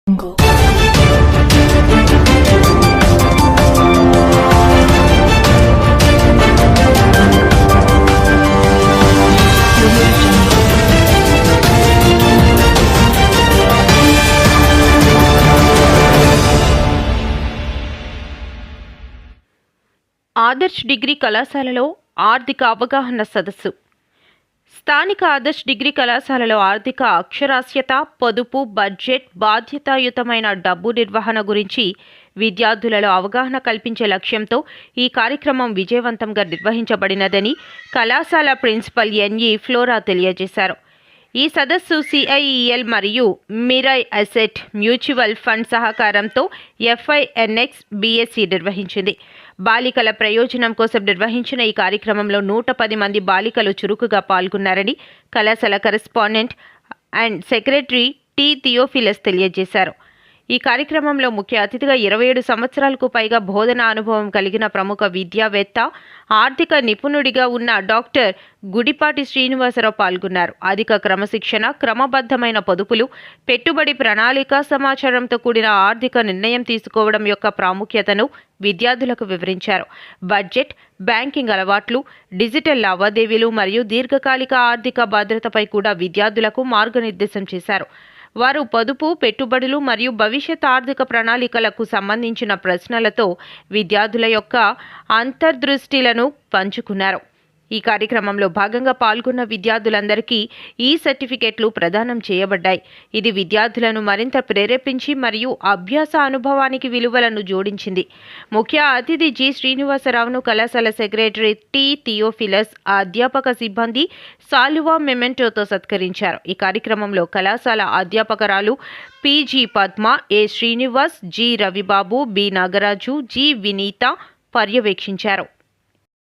Jungle. Adarsh degree కళాశాలలో ఆర్థిక అవగాహన సదస్సు. స్థానిక ఆదర్శ్ డిగ్రీ కళాశాలలో ఆర్థిక అక్షరాస్యత, పొదుపు, బడ్జెట్, బాధ్యతాయుతమైన డబ్బు నిర్వహణ గురించి విద్యార్థులలో అవగాహన కల్పించే లక్ష్యంతో ఈ కార్యక్రమం విజయవంతంగా నిర్వహించబడినదని కళాశాల ప్రిన్సిపల్ ఎన్ఈ ఫ్లోరా తెలియజేశారు. ఈ సదస్సు సిఐఈఎల్ మరియు మిరై అసెట్ మ్యూచువల్ ఫండ్ సహకారంతో FINX BSc నిర్వహించింది. బాలికల ప్రయోజనం కోసం నిర్వహించిన ఈ కార్యక్రమంలో 110 మంది బాలికలు చురుకుగా పాల్గొన్నారని కళాశాల correspondent and secretary T Theophilus తెలియజేశారు. ఈ కార్యక్రమంలో ముఖ్య అతిథిగా 27 సంవత్సరాలకు పైగా బోధనా అనుభవం కలిగిన ప్రముఖ విద్యావేత్త, ఆర్థిక నిపుణుడిగా ఉన్న డాక్టర్ గుడిపాటి శ్రీనివాసరావు పాల్గొన్నారు. అధిక క్రమశిక్షణ, క్రమబద్ధమైన పొదుపులు, పెట్టుబడి ప్రణాళిక, సమాచారంతో కూడిన ఆర్థిక నిర్ణయం తీసుకోవడం యొక్క ప్రాముఖ్యతను విద్యార్థులకు వివరించారు. బడ్జెట్, బ్యాంకింగ్ అలవాట్లు, డిజిటల్ లావాదేవీలు మరియు దీర్ఘకాలిక ఆర్థిక భద్రతపై కూడా విద్యార్థులకు మార్గనిర్దేశం చేశారు. వారు పొదుపు, పెట్టుబడులు మరియు భవిష్యత్ ఆర్థిక ప్రణాళికలకు సంబంధించిన ప్రశ్నలతో విద్యార్థుల యొక్క అంతర్దృష్టిలను పంచుకున్నారు. ఈ కార్యక్రమంలో భాగంగా పాల్గొన్న విద్యార్థులందరికీ ఈ సర్టిఫికెట్లు ప్రదానం చేయబడ్డాయి. ఇది విద్యార్థులను మరింత ప్రేరేపించి మరియు అభ్యాస అనుభవానికి విలువలను జోడించింది. ముఖ్య అతిథి జి శ్రీనివాసరావును కళాశాల సెక్రటరీ టి థియోఫిలస్, అధ్యాపక సిబ్బంది సాలువా మెమెంటోతో సత్కరించారు. ఈ కార్యక్రమంలో కళాశాల అధ్యాపకురాలు P G Padma, A Srinivas, G Ravibabu, B Nagaraju, G Vineeta పర్యవేక్షించారు.